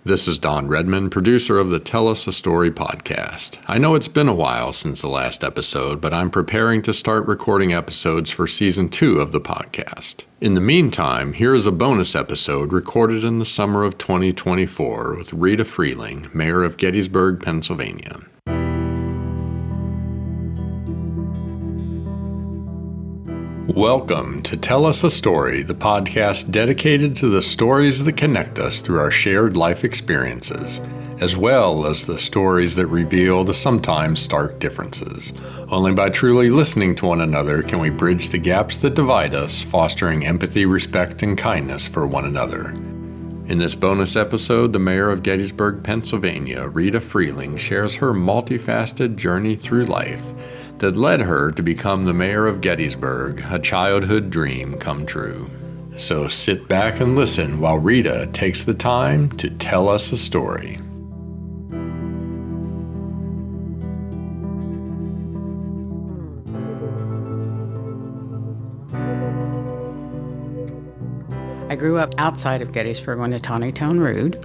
This is Don Redmond, producer of the Tell Us a Story podcast. I know it's been a while since the last episode, but I'm preparing to start recording episodes for Season 2 of the podcast. In the meantime, here is a bonus episode recorded in the summer of 2024 with Rita Frealing, Mayor of Gettysburg, Pennsylvania. Welcome to Tell Us a Story, the podcast dedicated to the stories that connect us through our shared life experiences, as well as the stories that reveal the sometimes stark differences. Only by truly listening to one another can we bridge the gaps that divide us, fostering empathy, respect, and kindness for one another. In this bonus episode, the Mayor of Gettysburg, Pennsylvania, Rita Frealing, shares her multifaceted journey through life that led her to become the Mayor of Gettysburg, a childhood dream come true. So sit back and listen while Rita takes the time to tell us a story. I grew up outside of Gettysburg on the Town Road,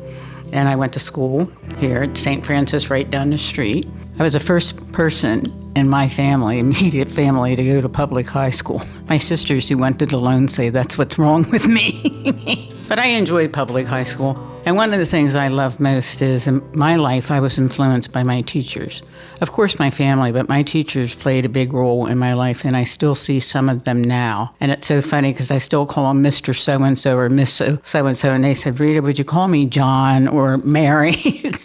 and I went to school here at St. Francis right down the street. I was the first person in my family, immediate family, to go to public high school. My sisters who went to Delone say that's what's wrong with me. But I enjoyed public high school. And one of the things I love most is in my life, I was influenced by my teachers. Of course, my family, but my teachers played a big role in my life, and I still see some of them now. And it's so funny because I still call them Mr. So-and-so or Miss So-and-so, and they said, Rita, would you call me John or Mary?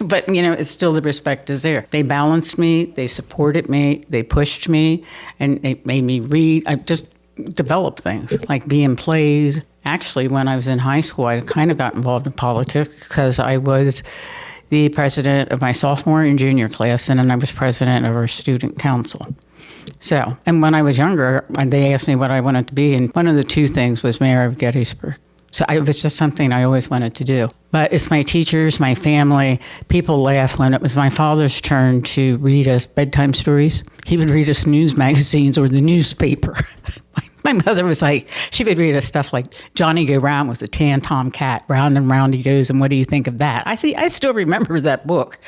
But, it's still the respect is there. They balanced me, they supported me, they pushed me, and they made me read. I just developed things, like be in plays. Actually, when I was in high school, I kind of got involved in politics because I was the president of my sophomore and junior class, and then I was president of our student council. So, and when I was younger, they asked me what I wanted to be, and one of the two things was Mayor of Gettysburg. So it was just something I always wanted to do. But it's my teachers, my family. People laugh when it was my father's turn to read us bedtime stories. He would read us news magazines or the newspaper. My mother was like, she would read us stuff like Johnny Go Round with the tan tom cat, round and round he goes, and what do you think of that? I still remember that book.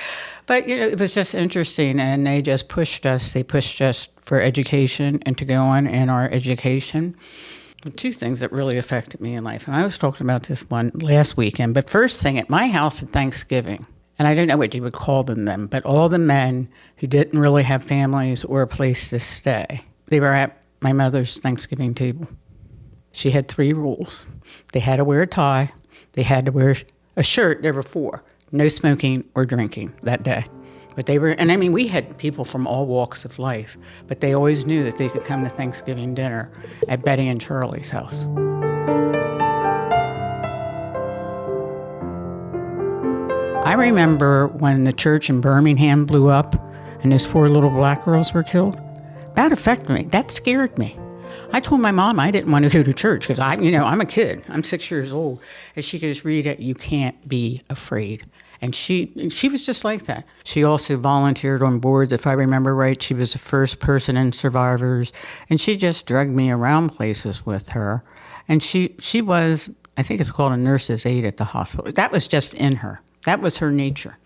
But, it was just interesting, and they just pushed us. They pushed us for education and to go on in our education. Two things that really affected me in life, and I was talking about this one last weekend, but first thing, at my house at Thanksgiving, and I don't know what you would call them, but all the men who didn't really have families or a place to stay, they were at my mother's Thanksgiving table. She had 3 rules. They had to wear a tie, they had to wear a shirt, there were 4, no smoking or drinking that day. But we had people from all walks of life, but they always knew that they could come to Thanksgiving dinner at Betty and Charlie's house. I remember when the church in Birmingham blew up and those 4 little black girls were killed. That affected me. That scared me. I told my mom I didn't want to go to church because I'm a kid. I'm 6 years old. And she goes, Rita, you can't be afraid. And she was just like that. She also volunteered on boards. If I remember right, she was the first person in Survivors. And she just dragged me around places with her. And she was, I think it's called a nurse's aide at the hospital. That was just in her. That was her nature.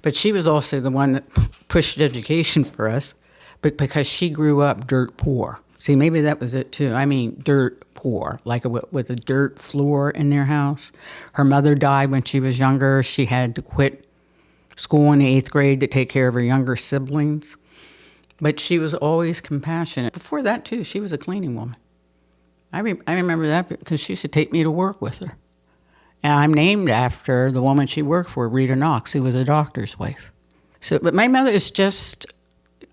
But she was also the one that pushed education for us, but because she grew up dirt poor. See, maybe that was it too. Dirt poor, like with a dirt floor in their house. Her mother died when she was younger. She had to quit school in the 8th grade to take care of her younger siblings. But she was always compassionate. Before that too, she was a cleaning woman. I remember that because she used to take me to work with her. And I'm named after the woman she worked for, Rita Knox, who was a doctor's wife. But my mother is just,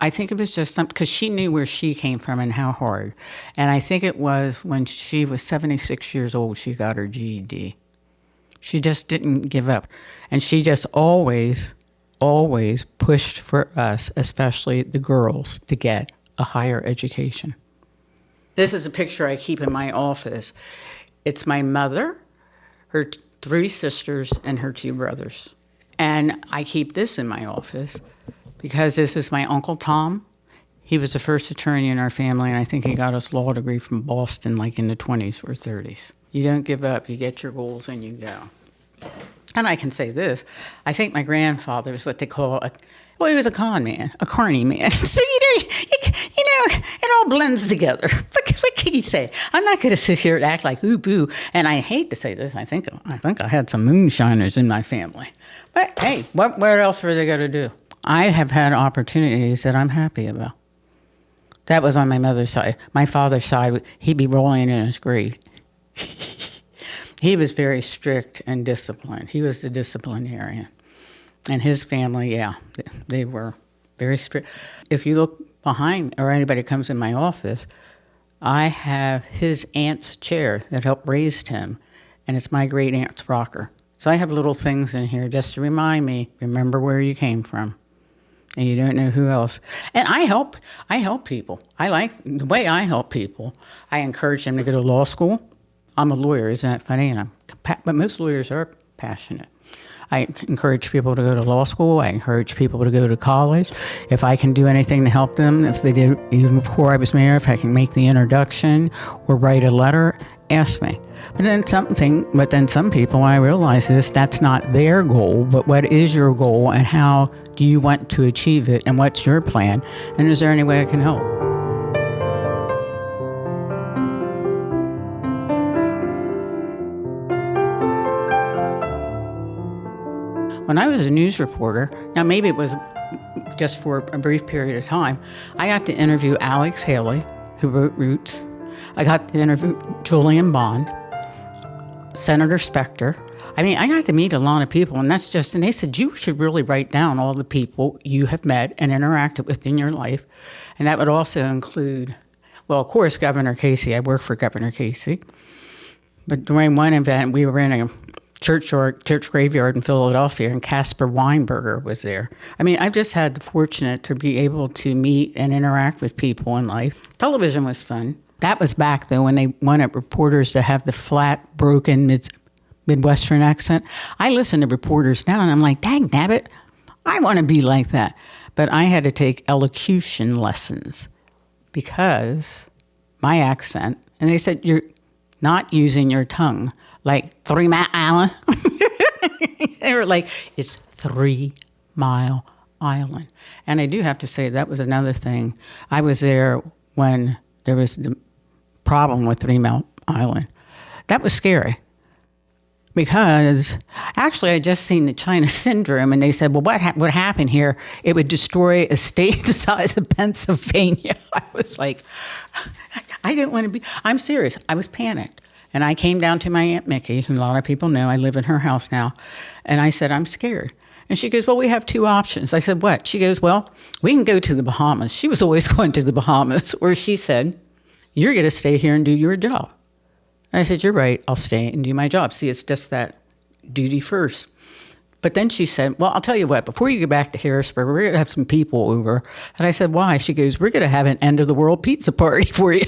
I think it was just something, because she knew where she came from and how hard. And I think it was when she was 76 years old, she got her GED. She just didn't give up. And she just always pushed for us, especially the girls, to get a higher education. This is a picture I keep in my office. It's my mother, her 3 sisters, and her 2 brothers. And I keep this in my office because this is my Uncle Tom. He was the first attorney in our family, and I think he got his law degree from Boston like in the 20s or 30s. You don't give up. You get your goals and you go. And I can say this, I think my grandfather was what they call he was a con man, a carny man. So, it all blends together. What can you say? I'm not going to sit here and act like, ooh, boo. And I hate to say this. I think I had some moonshiners in my family. But, hey, what else were they going to do? I have had opportunities that I'm happy about. That was on my mother's side. My father's side, he'd be rolling in his grave. He was very strict and disciplined. He was the disciplinarian. And his family, they were very strict. If you look behind, or anybody comes in my office, I have his aunt's chair that helped raise him, and it's my great aunt's rocker. So I have little things in here just to remind me, remember where you came from. And you don't know who else. And I help people. I like the way I help people. I encourage them to go to law school. I'm a lawyer, isn't that funny? But most lawyers are passionate. I encourage people to go to law school. I encourage people to go to college. If I can do anything to help them, if they did, even before I was mayor, if I can make the introduction or write a letter, ask me. But then some people, when I realize this, that's not their goal, but what is your goal and how do you want to achieve it and what's your plan? And is there any way I can help? When I was a news reporter, now maybe it was just for a brief period of time, I got to interview Alex Haley, who wrote Roots. I got to interview Julian Bond, Senator Specter. I mean, I got to meet a lot of people, and they said, you should really write down all the people you have met and interacted with in your life. And that would also include, well, of course, Governor Casey. I worked for Governor Casey. But during one event, we were in a church graveyard in Philadelphia, and Caspar Weinberger was there. I mean, I've just had the fortunate to be able to meet and interact with people in life. Television was fun. That was back, though, when they wanted reporters to have the flat, broken Midwestern accent. I listen to reporters now, and I'm like, dang nabbit, I want to be like that. But I had to take elocution lessons because my accent, and they said, you're not using your tongue. Like 3 Mile Island. They were like, it's 3 Mile Island. And I do have to say, that was another thing. I was there when there was the problem with 3 Mile Island. That was scary. Because actually I just seen the China syndrome, and they said, well, what would happen here? It would destroy a state the size of Pennsylvania. I was like, I didn't want to be, I'm serious. I was panicked. And I came down to my Aunt Mickey, who a lot of people know. I live in her house now. And I said, I'm scared. And she goes, well, we have 2 options. I said, what? She goes, well, we can go to the Bahamas. She was always going to the Bahamas. Or she said, you're going to stay here and do your job. And I said, you're right. I'll stay and do my job. See, it's just that duty first. But then she said, well, I'll tell you what, before you go back to Harrisburg, we're going to have some people over. And I said, why? She goes, we're going to have an end of the world pizza party for you.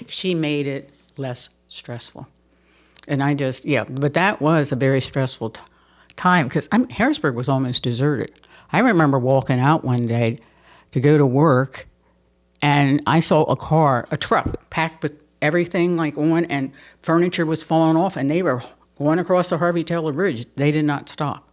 She made it less stressful. And but that was a very stressful time because Harrisburg was almost deserted. I remember walking out one day to go to work, and I saw a truck packed with everything on, and furniture was falling off, and they were going across the Harvey Taylor Bridge. They did not stop.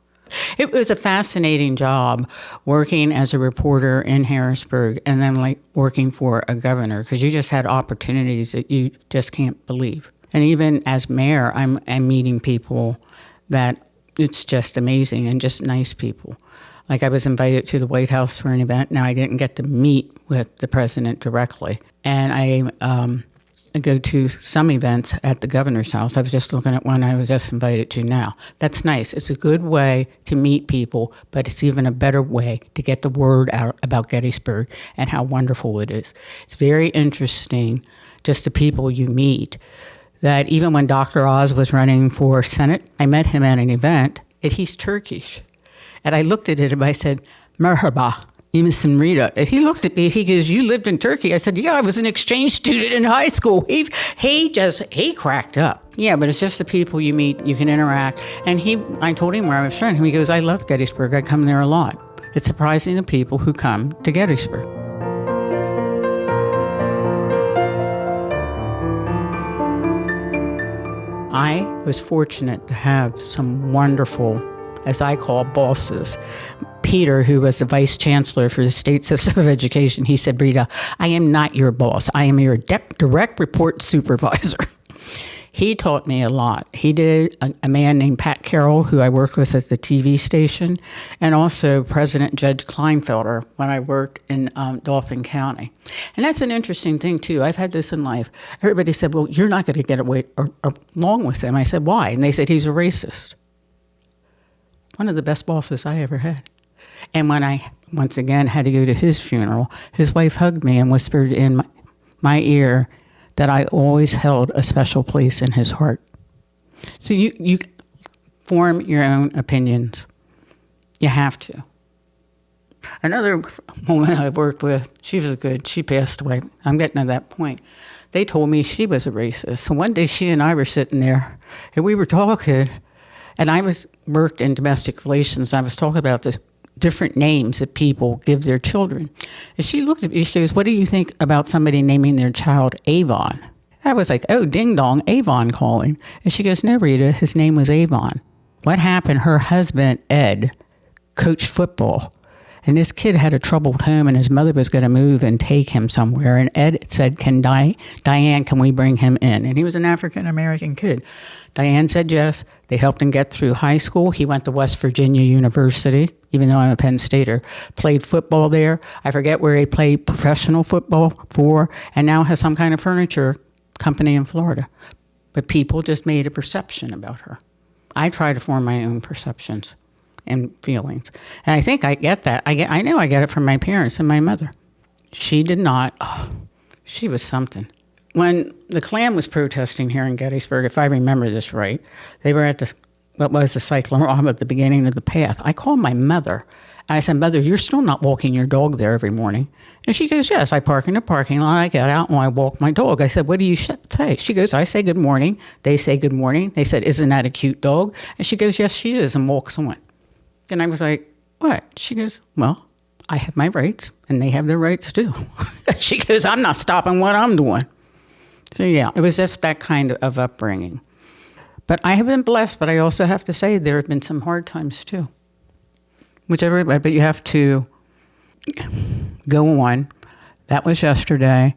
It was a fascinating job working as a reporter in Harrisburg and then working for a governor, because you just had opportunities that you just can't believe. And even as mayor, I'm meeting people that it's just amazing, and just nice people. Like I was invited to the White House for an event. Now I didn't get to meet with the president directly. And I go to some events at the governor's house. I was just looking at one I was just invited to now. That's nice. It's a good way to meet people, but it's even a better way to get the word out about Gettysburg and how wonderful it is. It's very interesting, just the people you meet, that even when Dr. Oz was running for Senate, I met him at an event, and he's Turkish. And I looked at him, I said, Merhaba. Miss Rita. And he looked at me, he goes, you lived in Turkey? I said, yeah, I was an exchange student in high school. He cracked up. Yeah, but it's just the people you meet, you can interact. And I told him where I was from. He goes, I love Gettysburg. I come there a lot. It's surprising the people who come to Gettysburg. I was fortunate to have some wonderful, as I call, bosses. Peter, who was the vice chancellor for the state system of education, he said, Rita, I am not your boss. I am your direct report supervisor. He taught me a lot. He did a man named Pat Carroll, who I worked with at the TV station, and also President Judge Kleinfelder when I worked in Dauphin County. And that's an interesting thing, too. I've had this in life. Everybody said, well, you're not going to get away along with him. I said, why? And they said, he's a racist. One of the best bosses I ever had. And when I, once again, had to go to his funeral, his wife hugged me and whispered in my ear that I always held a special place in his heart. So you form your own opinions. You have to. Another woman I worked with, she was good. She passed away. I'm getting to that point. They told me she was a racist. So one day she and I were sitting there, and we were talking, and I worked in domestic relations. I was talking about this different names that people give their children. And she looked at me, she goes, what do you think about somebody naming their child Avon? I was like, oh, ding dong, Avon calling. And she goes, no, Rita, his name was Avon. What happened? Her husband, Ed, coached football. And this kid had a troubled home, and his mother was going to move and take him somewhere. And Ed said, Diane, can we bring him in? And he was an African-American kid. Diane said yes. They helped him get through high school. He went to West Virginia University, even though I'm a Penn Stater, played football there. I forget where he played professional football for, and now has some kind of furniture company in Florida. But people just made a perception about her. I try to form my own perceptions and feelings. And I think I get that. I know I get it from my parents and my mother. She did not. Oh, she was something. When the Klan was protesting here in Gettysburg, if I remember this right, they were at what was the cyclorama at the beginning of the path. I called my mother, and I said, Mother, you're still not walking your dog there every morning. And she goes, yes, I park in the parking lot, I get out, and I walk my dog. I said, what do you say? She goes, I say good morning. They say good morning. They said, isn't that a cute dog? And she goes, yes, she is, and walks on. And I was like, what? She goes, well, I have my rights, and they have their rights too. She goes, I'm not stopping what I'm doing. So yeah, it was just that kind of upbringing. But I have been blessed, but I also have to say there have been some hard times too. But you have to go on. That was yesterday.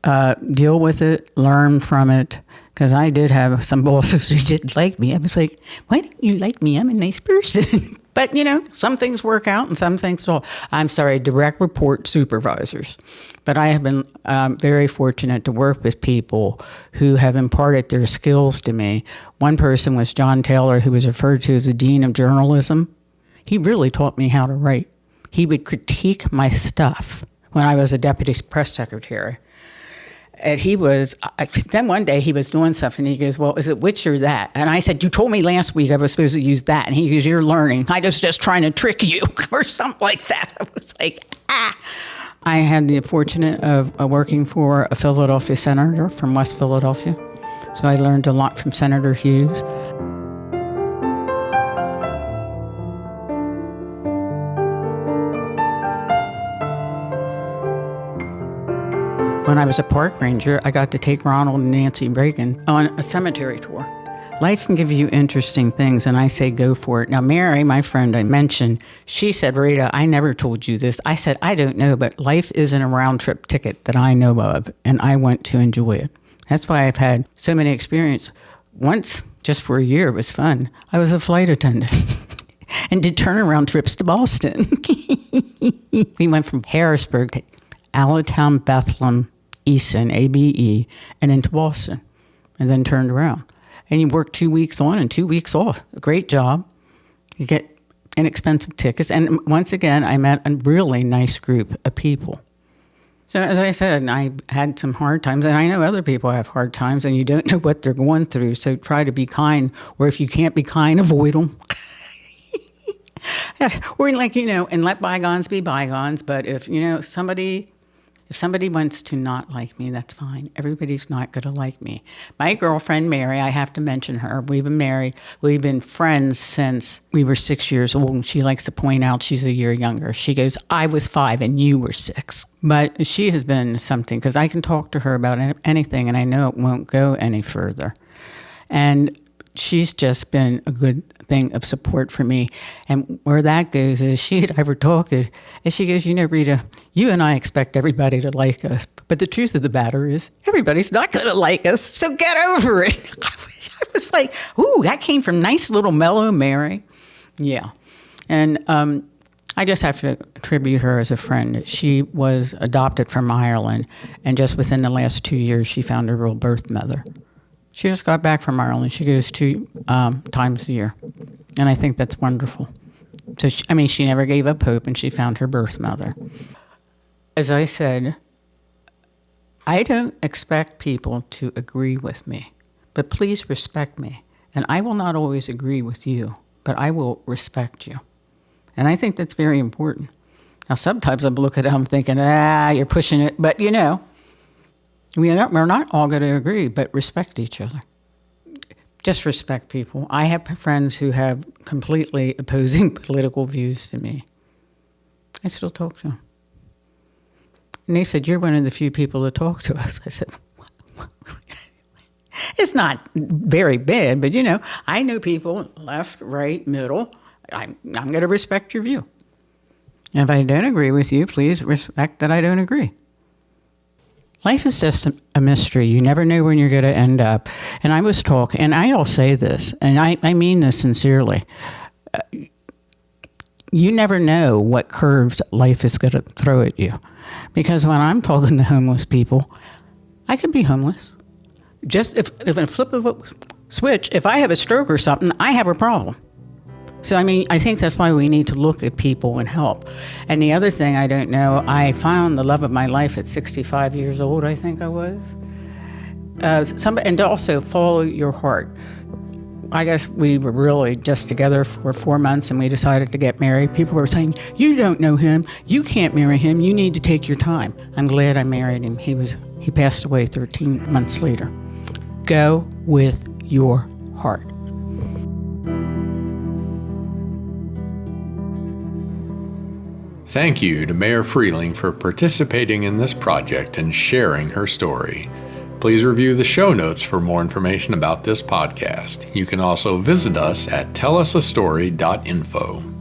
Deal with it, learn from it. Because I did have some bosses who didn't like me. I was like, why don't you like me? I'm a nice person. But, some things work out and some things don't. I'm sorry, direct report supervisors. But I have been very fortunate to work with people who have imparted their skills to me. One person was John Taylor, who was referred to as the Dean of Journalism. He really taught me how to write. He would critique my stuff when I was a deputy press secretary. And then one day he was doing something, and he goes, well, is it which or that? And I said, you told me last week I was supposed to use that. And he goes, you're learning. I was just trying to trick you or something like that. I was like, ah. I had the fortunate of working for a Philadelphia senator from West Philadelphia. So I learned a lot from Senator Hughes. When I was a park ranger, I got to take Ronald and Nancy Reagan on a cemetery tour. Life can give you interesting things, and I say go for it. Now, Mary, my friend I mentioned, she said, Rita, I never told you this. I said, I don't know, but life isn't a round-trip ticket that I know of, and I want to enjoy it. That's why I've had so many experiences. Once, just for a year, it was fun. I was a flight attendant and did turnaround trips to Boston. We went from Harrisburg to Allentown, Bethlehem, Easton, ABE, and into Boston, and then turned around. And you work 2 weeks on and 2 weeks off. A great job. You get inexpensive tickets. And once again, I met a really nice group of people. So as I said, I had some hard times, and I know other people have hard times, and you don't know what they're going through. So try to be kind, or if you can't be kind, avoid them. Or and let bygones be bygones. But if somebody wants to not like me, that's fine. Everybody's not going to like me. My girlfriend, Mary, I have to mention her. We've been married. We've been friends since we were 6 years old. And she likes to point out she's a year younger. She goes, I was 5 and you were 6. But she has been something, because I can talk to her about anything, and I know it won't go any further. And she's just been a good thing of support for me. And where that goes is she and I were talking, and she goes, Rita, you and I expect everybody to like us. But the truth of the matter is everybody's not going to like us. So get over it. I was like, ooh, that came from nice little mellow Mary. Yeah. And I just have to attribute her as a friend. She was adopted from Ireland, and just within the last 2 years, she found her real birth mother. She just got back from Ireland. She goes 2 times a year, and I think that's wonderful. So, she never gave up hope, and she found her birth mother. As I said, I don't expect people to agree with me, but please respect me. And I will not always agree with you, but I will respect you. And I think that's very important. Now, sometimes I'm looking at them thinking, you're pushing it. But, we're not all going to agree, but respect each other. Just respect people. I have friends who have completely opposing political views to me. I still talk to them. And they said, you're one of the few people that talk to us. I said, it's not very bad, but, I know people left, right, middle. I'm going to respect your view. And if I don't agree with you, please respect that I don't agree. Life is just a mystery. You never know when you're going to end up. And I was talking, and I'll say this, and I mean this sincerely. You never know what curves life is going to throw at you. Because when I'm talking to homeless people, I could be homeless. Just if in a flip of a switch, if I have a stroke or something, I have a problem. So, I think that's why we need to look at people and help. And the other thing I don't know, I found the love of my life at 65 years old, I think I was. And also follow your heart. I guess we were really just together for 4 months and we decided to get married. People were saying, you don't know him, you can't marry him, you need to take your time. I'm glad I married him. He passed away 13 months later. Go with your heart. Thank you to Mayor Frealing for participating in this project and sharing her story. Please review the show notes for more information about this podcast. You can also visit us at tellasastory.info.